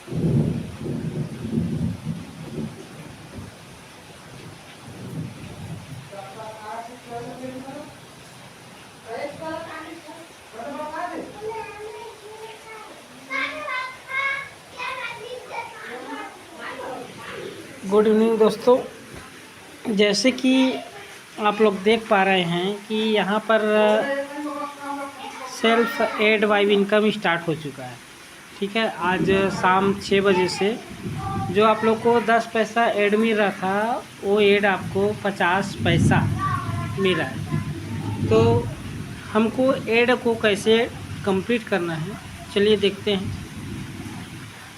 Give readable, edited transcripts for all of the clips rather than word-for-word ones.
Good evening दोस्तों, जैसे कि आप लोग देख पा रहे हैं कि यहाँ पर सेल्फ एड वाइव इनकम स्टार्ट हो चुका है। ठीक है, आज शाम 6 बजे से जो आप लोग को 10 पैसा एड मिल रहा था वो एड आपको 50 पैसा मिला है। तो हमको एड को कैसे कंप्लीट करना है, चलिए देखते हैं।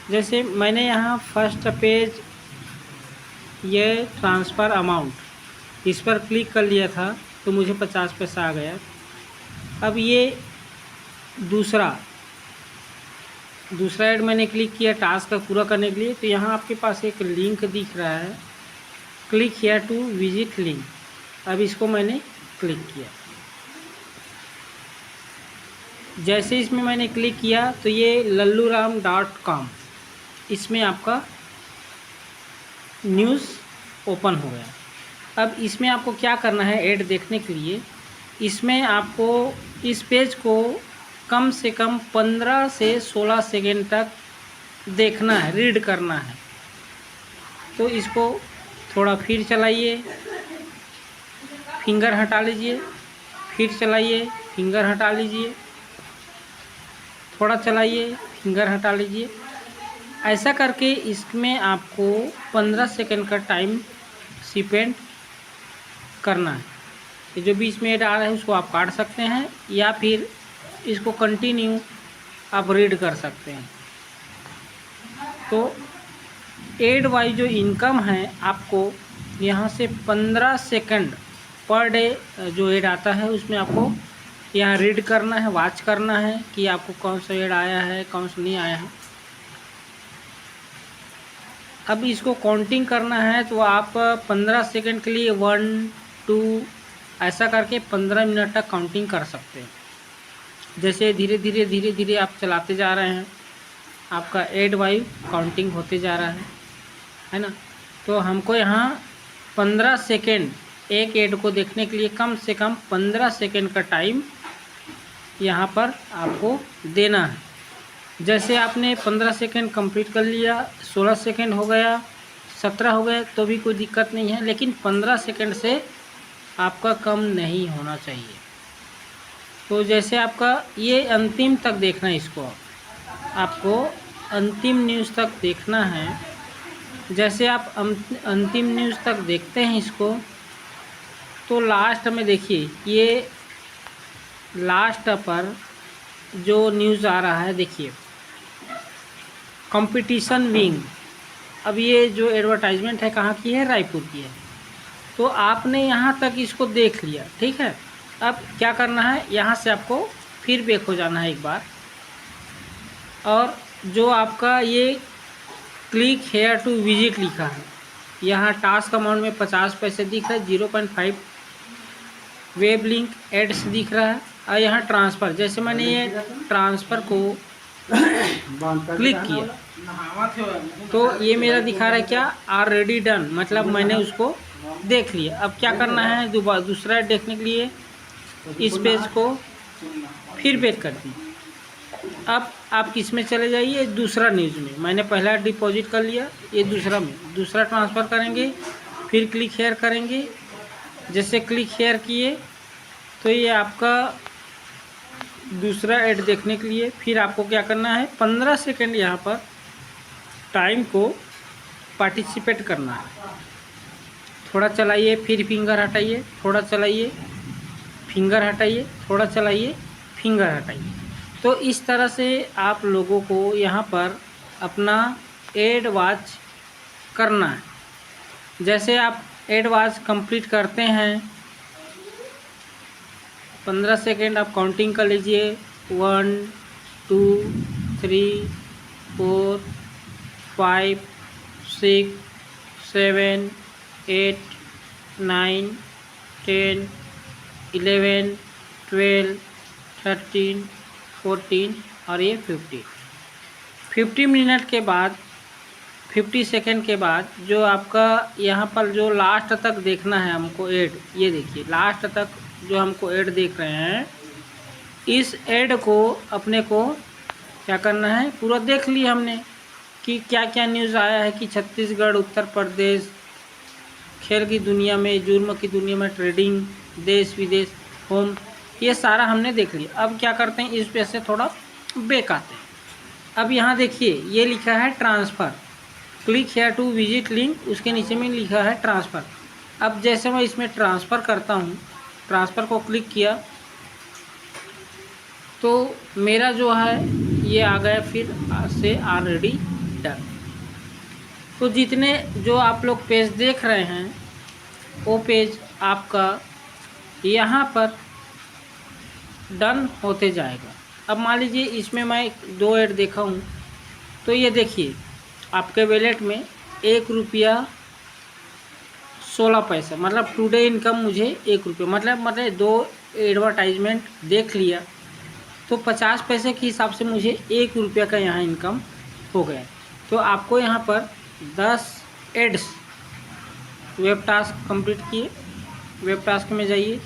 जैसे मैंने यहाँ फर्स्ट पेज ये ट्रांसफ़र अमाउंट इस पर क्लिक कर लिया था तो मुझे 50 पैसा आ गया। अब ये दूसरा ऐड मैंने क्लिक किया टास्क का पूरा करने के लिए, तो यहाँ आपके पास एक लिंक दिख रहा है, click here to visit link. अब इसको मैंने क्लिक किया। जैसे इसमें मैंने क्लिक किया तो ये lalluram.com इसमें आपका न्यूज़ ओपन हो गया। अब इसमें आपको क्या करना है, ऐड देखने के लिए इसमें आपको इस पेज को कम से कम 15 से 16 सेकेंड तक देखना है, रीड करना है। तो इसको थोड़ा फिर चलाइए, फिंगर हटा लीजिए, फिर चलाइए, फिंगर हटा लीजिए, थोड़ा चलाइए, फिंगर हटा लीजिए। ऐसा करके इसमें आपको 15 सेकंड का टाइम स्पेंड करना है। ये जो बीच में ऐड आ रहा है उसको आप काट सकते हैं या फिर इसको कंटिन्यू आप रीड कर सकते हैं। तो एड वाइज जो इनकम है आपको यहाँ से 15 सेकंड पर डे जो ऐड आता है उसमें आपको यहाँ रीड करना है, वॉच करना है कि आपको कौन सा ऐड आया है, कौन सा नहीं आया है। अब इसको काउंटिंग करना है तो आप 15 सेकंड के लिए 1 2 ऐसा करके 15 मिनट तक काउंटिंग कर सकते हैं। जैसे धीरे धीरे आप चलाते जा रहे हैं, आपका एड वाइव काउंटिंग होते जा रहा है ना। तो हमको यहाँ 15 सेकंड एक ऐड को देखने के लिए कम से कम 15 सेकंड का टाइम यहाँ पर आपको देना है। जैसे आपने 15 सेकंड कंप्लीट कर लिया, 16 सेकंड हो गया, 17 हो गए तो भी कोई दिक्कत नहीं है, लेकिन 15 सेकंड से आपका कम नहीं होना चाहिए। तो जैसे आपका ये अंतिम तक देखना है, इसको आपको अंतिम न्यूज़ तक देखना है। जैसे आप अंतिम न्यूज़ तक देखते हैं इसको, तो लास्ट में देखिए ये लास्ट पर जो न्यूज़ आ रहा है, देखिए कंपटीशन विंग। अब ये जो एडवर्टाइजमेंट है कहाँ की है, रायपुर की है। तो आपने यहाँ तक इसको देख लिया, ठीक है। अब क्या करना है, यहाँ से आपको फिर बैक हो जाना है एक बार, और जो आपका ये क्लिक हेयर टू विजिट लिखा है, यहाँ टास्क अमाउंट में 50 पैसे दिख रहा है, 0.5 वेब लिंक एड्स दिख रहा है, और यहाँ ट्रांसफ़र, जैसे मैंने ये ट्रांसफ़र को क्लिक किया तो ये मेरा दिखा रहा है क्या, ऑलरेडी डन, मतलब मैंने उसको देख लिया। अब क्या करना है, दूसरा देखने के लिए इस पेज को फिर बैक कर दीजिए। अब आप किस में चले जाइए, दूसरा न्यूज़ में। मैंने पहला डिपॉजिट कर लिया, ये दूसरा में दूसरा ट्रांसफ़र करेंगे, फिर क्लिक हेयर करेंगे। जैसे क्लिक हेयर किए तो ये आपका दूसरा ऐड देखने के लिए फिर आपको क्या करना है, 15 सेकंड यहाँ पर टाइम को पार्टिसिपेट करना है। थोड़ा चलाइए, फिर फिंगर हटाइए, थोड़ा चलाइए, फिंगर हटाइए, थोड़ा चलाइए, फिंगर हटाइए। तो इस तरह से आप लोगों को यहाँ पर अपना एड वॉच करना है। जैसे आप एड वॉच कंप्लीट करते हैं, 15 सेकेंड आप काउंटिंग कर लीजिए, 1 2 3 4 5 6 7 8 9 10 11 12 13 14 और ये 15। 50 मिनट के बाद 50 सेकंड के बाद जो आपका यहाँ पर जो लास्ट तक देखना है हमको ऐड, ये देखिए लास्ट तक जो हमको ऐड देख रहे हैं, इस ऐड को अपने को क्या करना है, पूरा देख लिया हमने कि क्या क्या न्यूज़ आया है कि छत्तीसगढ़, उत्तर प्रदेश, खेल की दुनिया में, जुर्म की दुनिया में, ट्रेडिंग, देश विदेश, होम, ये सारा हमने देख लिया। अब क्या करते हैं, इस पे से थोड़ा बैक आते हैं। अब यहाँ देखिए ये लिखा है transfer, click here to visit link, उसके नीचे में लिखा है ट्रांसफ़र। अब जैसे मैं इसमें ट्रांसफ़र करता हूँ, ट्रांसफ़र को क्लिक किया तो मेरा जो है ये आ गया फिर से ऑलरेडी डन। तो जितने जो आप लोग पेज देख रहे हैं वो पेज आपका यहाँ पर डन होते जाएगा। अब मान लीजिए इसमें मैं 2 ऐड देखा हूँ, तो ये देखिए आपके वैलेट में 1 रुपया 16 पैसा, मतलब टुडे इनकम मुझे 1 रुपया, मतलब 2 एडवर्टाइजमेंट देख लिया तो 50 पैसे के हिसाब से मुझे 1 रुपया का यहाँ इनकम हो गया। तो आपको यहाँ पर 10 एड्स वेब टास्क कंप्लीट किए, वेब टास्क में जाइए,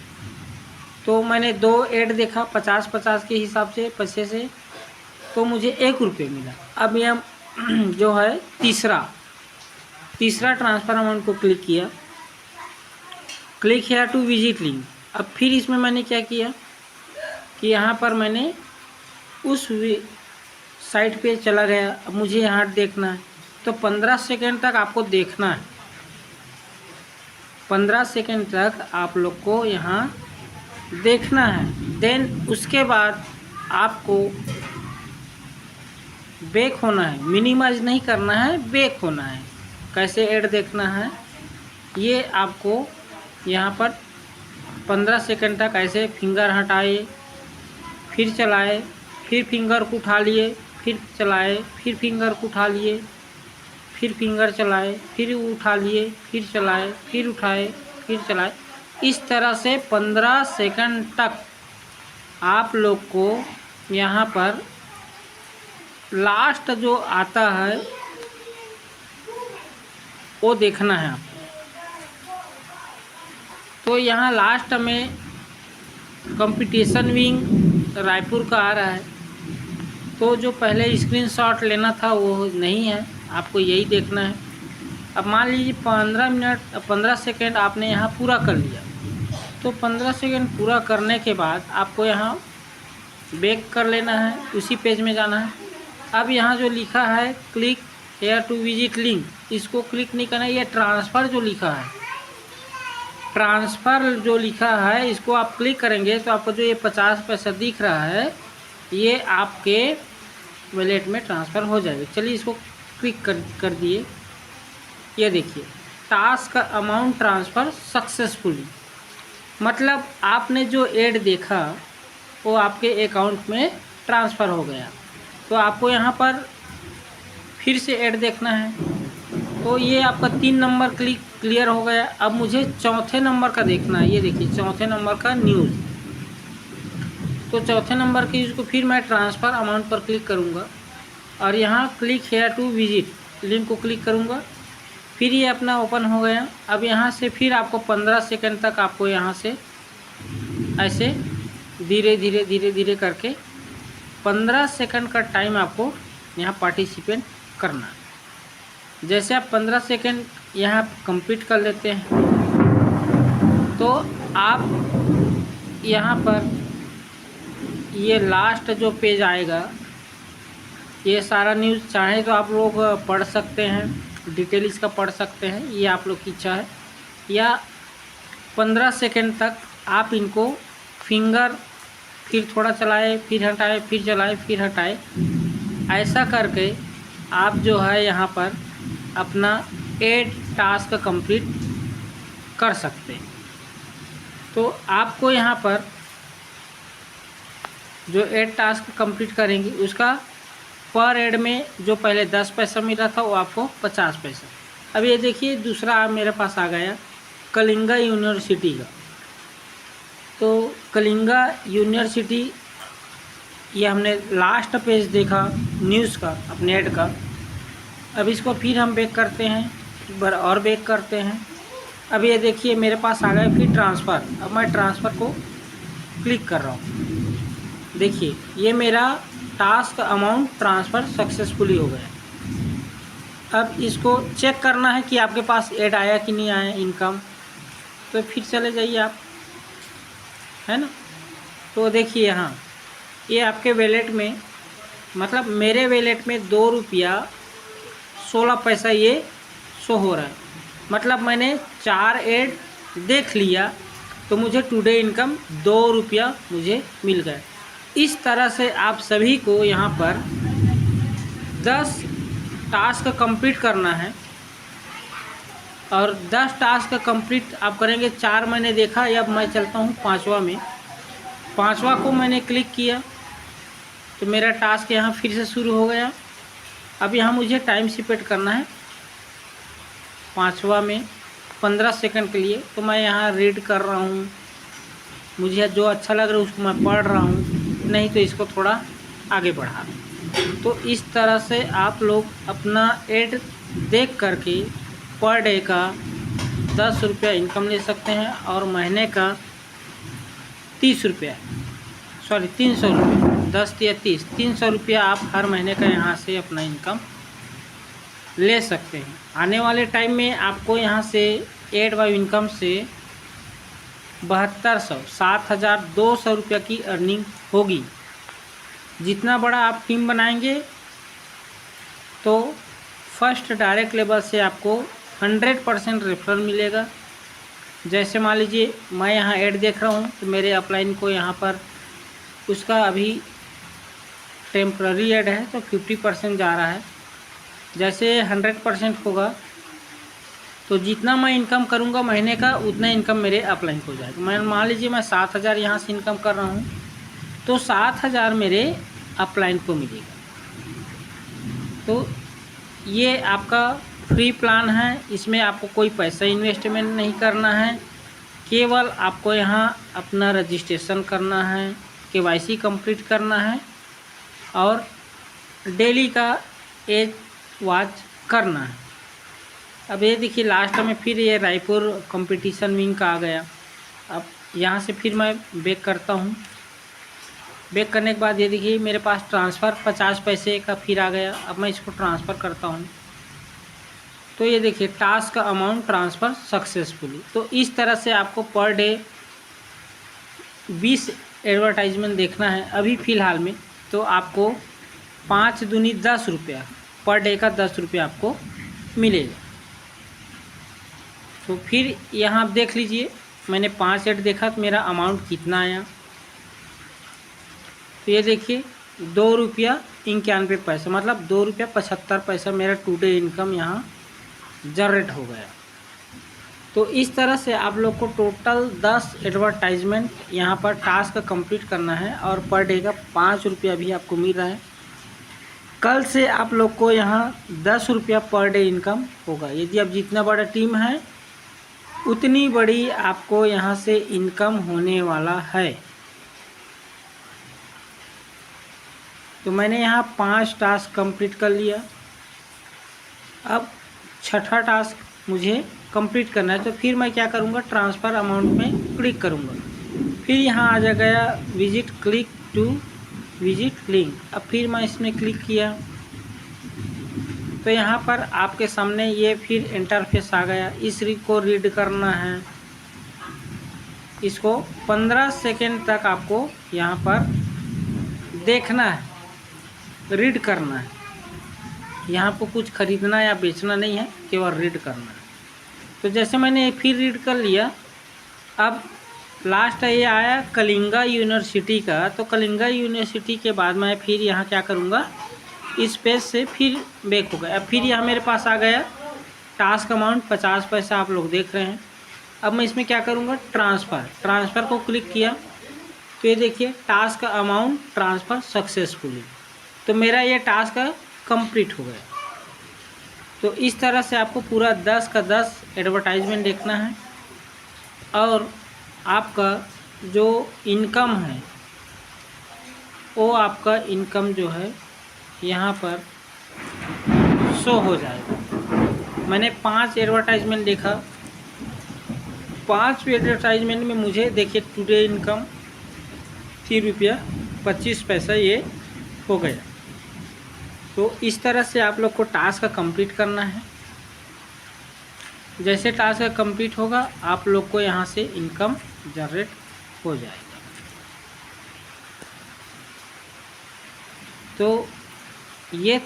तो मैंने 2 ऐड देखा 50-50 के हिसाब से पैसे से, तो मुझे 1 रुपये मिला। अब यह जो है तीसरा ट्रांसफ़र अमाउंट को क्लिक किया, click here to visit link. अब फिर इसमें मैंने क्या किया कि यहाँ पर मैंने उस साइट पे चला गया। अब मुझे यहाँ देखना है तो 15 सेकंड तक आपको देखना है, 15 सेकंड तक आप लोग को यहाँ देखना है। देन उसके बाद आपको बैक होना है, मिनिमाइज नहीं करना है, बैक होना है। कैसे ऐड देखना है ये आपको यहाँ पर 15 सेकंड तक ऐसे फिंगर हटाए, फिर चलाए, फिर फिंगर को उठा लिए, फिर चलाए, फिर फिंगर को उठा लिए, फिर फिंगर चलाए, फिर उठा लिए, फिर चलाए, फिर उठाए, फिर चलाए। इस तरह से 15 सेकंड तक आप लोग को यहाँ पर लास्ट जो आता है वो देखना है आपको। तो यहाँ लास्ट में कंपटीशन विंग रायपुर का आ रहा है, तो जो पहले स्क्रीनशॉट लेना था वो नहीं है, आपको यही देखना है। अब मान लीजिए 15 सेकंड आपने यहाँ पूरा कर लिया, तो 15 सेकंड पूरा करने के बाद आपको यहाँ बैक कर लेना है, उसी पेज में जाना है। अब यहाँ जो लिखा है click here to visit link, इसको क्लिक नहीं करना है। ये ट्रांसफ़र जो लिखा है, ट्रांसफ़र जो लिखा है इसको आप क्लिक करेंगे तो आपको जो ये 50 पैसा दिख रहा है ये आपके वॉलेट में ट्रांसफ़र हो जाएगा। चलिए इसको क्लिक कर दिए। ये देखिए टास्क अमाउंट ट्रांसफ़र सक्सेसफुली, मतलब आपने जो ऐड देखा वो आपके अकाउंट में ट्रांसफ़र हो गया। तो आपको यहाँ पर फिर से ऐड देखना है, तो ये आपका 3 नंबर क्लियर हो गया। अब मुझे चौथे नंबर का देखना है। ये देखिए चौथे नंबर का न्यूज़, तो चौथे नंबर की न्यूज़ को फिर मैं ट्रांसफ़र अमाउंट पर क्लिक करूँगा और यहाँ click here to visit link को क्लिक करूँगा, फिर ये अपना ओपन हो गया। अब यहाँ से फिर आपको 15 सेकंड तक आपको यहाँ से ऐसे धीरे धीरे करके 15 सेकंड का टाइम आपको यहाँ पार्टिसिपेट करना है। जैसे आप 15 सेकंड यहाँ कंप्लीट कर लेते हैं तो आप यहाँ पर ये लास्ट जो पेज आएगा ये सारा न्यूज़ चाहे तो आप लोग पढ़ सकते हैं, डिटेल इसका पढ़ सकते हैं, ये आप लोग की इच्छा है। या 15 सेकंड तक आप इनको फिंगर फिर थोड़ा चलाए, फिर हटाए, फिर चलाए, फिर हटाए, ऐसा करके आप जो है यहाँ पर अपना 8 टास्क कंप्लीट कर सकते हैं। तो आपको यहाँ पर जो 8 टास्क कंप्लीट करेंगे उसका पर ऐड में जो पहले 10 पैसा मिला था वो आपको 50 पैसा। अब ये देखिए दूसरा मेरे पास आ गया कलिंगा यूनिवर्सिटी का। तो कलिंगा यूनिवर्सिटी ये हमने लास्ट पेज देखा न्यूज़ का, अपने ऐड का। अब इसको फिर हम बैक करते हैं, एक बार और बैक करते हैं। अब ये देखिए मेरे पास आ गया फिर ट्रांसफ़र। अब मैं ट्रांसफ़र को क्लिक कर रहा हूँ। देखिए ये मेरा टास्क अमाउंट ट्रांसफ़र सक्सेसफुली हो गया। अब इसको चेक करना है कि आपके पास ऐड आया कि नहीं आया इनकम, तो फिर चले जाइए आप, है ना। तो देखिए यहाँ ये आपके वैलेट में, मतलब मेरे वैलेट में 2 रुपया 16 पैसा ये शो हो रहा है। मतलब मैंने 4 ऐड देख लिया तो मुझे टुडे इनकम 2 रुपया मुझे मिल गया। इस तरह से आप सभी को यहाँ पर 10 टास्क कंप्लीट करना है और 10 टास्क कंप्लीट आप करेंगे। 4 मैंने देखा, अब मैं चलता हूँ 5वां में। 5वां को मैंने क्लिक किया तो मेरा टास्क यहाँ फिर से शुरू हो गया। अब यहाँ मुझे टाइम सेट करना है 5वां में 15 सेकंड के लिए। तो मैं यहाँ रीड कर रहा हूँ, मुझे जो अच्छा लग रहा है उसको मैं पढ़ रहा हूँ, नहीं तो इसको थोड़ा आगे बढ़ा। तो इस तरह से आप लोग अपना ऐड देख करके पर डे का 10 रुपया इनकम ले सकते हैं और महीने का 300 रुपया 10 या 30 300 रुपया आप हर महीने का यहाँ से अपना इनकम ले सकते हैं। आने वाले टाइम में आपको यहाँ से ऐड वाई इनकम से 7,200 रुपया की अर्निंग होगी। जितना बड़ा आप टीम बनाएंगे तो फर्स्ट डायरेक्ट लेवल से आपको 100% रेफरल मिलेगा। जैसे मान लीजिए मैं यहाँ ऐड देख रहा हूँ तो मेरे अपलाइन को यहाँ पर उसका अभी टेम्प्ररी ऐड है तो 50% जा रहा है। जैसे 100% होगा तो जितना मैं इनकम करूँगा महीने का उतना इनकम मेरे अपलाइन को जाएगा। मैं मान लीजिए मैं 7,000 यहाँ से इनकम कर रहा हूँ तो 7,000 मेरे अपलाइन को मिलेगा। तो ये आपका फ्री प्लान है, इसमें आपको कोई पैसा इन्वेस्टमेंट नहीं करना है। केवल आपको यहाँ अपना रजिस्ट्रेशन करना है, KYC कंप्लीट करना है और डेली का एज वॉच करना है। अब ये देखिए लास्ट में फिर ये रायपुर कंपटीशन विंग का आ गया। अब यहाँ से फिर मैं बैक करता हूँ। बैक करने के बाद ये देखिए मेरे पास ट्रांसफ़र 50 पैसे का फिर आ गया। अब मैं इसको ट्रांसफ़र करता हूँ तो ये देखिए टास्क अमाउंट ट्रांसफ़र सक्सेसफुली। तो इस तरह से आपको पर डे 20 एडवर्टाइजमेंट देखना है अभी फ़िलहाल में। तो आपको 5 दूनी 10 रुपया पर डे का 10 रुपया आपको मिलेगा। तो फिर यहाँ आप देख लीजिए मैंने 5 ऐड देखा तो मेरा अमाउंट कितना आया। तो ये देखिए 2 रुपया 91 पैसा, मतलब 2 रुपया 75 पैसा मेरा टुडे इनकम यहाँ जनरेट हो गया। तो इस तरह से आप लोग को टोटल 10 एडवर्टाइजमेंट यहाँ पर टास्क कंप्लीट करना है और पर डे का 5 रुपया भी आपको मिल रहा है। कल से आप लोग को यहाँ 10 रुपया पर डे इनकम होगा। यदि आप जितना बड़ा टीम है उतनी बड़ी आपको यहाँ से इनकम होने वाला है। तो मैंने यहाँ 5 टास्क कंप्लीट कर लिया। अब 6ठा टास्क मुझे कंप्लीट करना है। तो फिर मैं क्या करूँगा, ट्रांसफ़र अमाउंट में क्लिक करूँगा। फिर यहाँ आ जाएगा visit click to visit link. अब फिर मैं इसमें क्लिक किया तो यहाँ पर आपके सामने ये फिर इंटरफेस आ गया। इस को रीड करना है, इसको 15 सेकेंड तक आपको यहाँ पर देखना है, रीड करना है। यहाँ पर कुछ ख़रीदना या बेचना नहीं है, केवल रीड करना है। तो जैसे मैंने फिर रीड कर लिया। अब लास्ट ये आया कलिंगा यूनिवर्सिटी का। तो कलिंगा यूनिवर्सिटी के बाद मैं फिर यहाँ क्या करूँगा, इस पेज से फिर बैक हो गया। अब फिर यहाँ मेरे पास आ गया टास्क अमाउंट 50 पैसा, आप लोग देख रहे हैं। अब मैं इसमें क्या करूँगा, ट्रांसफ़र को क्लिक किया तो ये देखिए टास्क अमाउंट ट्रांसफ़र सक्सेसफुली। तो मेरा ये टास्क कंप्लीट हो गया। तो इस तरह से आपको पूरा 10 का 10 एडवर्टाइजमेंट देखना है और आपका जो इनकम है वो आपका इनकम जो है यहाँ पर शो हो जाएगा। मैंने 5 एडवर्टाइजमेंट देखा, 5 एडवर्टाइजमेंट में मुझे देखिए टुडे इनकम 3 रुपया 25 पैसा ये हो गया। तो इस तरह से आप लोग को टास्क कंप्लीट करना है। जैसे टास्क कंप्लीट होगा आप लोग को यहाँ से इनकम जनरेट हो जाएगा। तो ये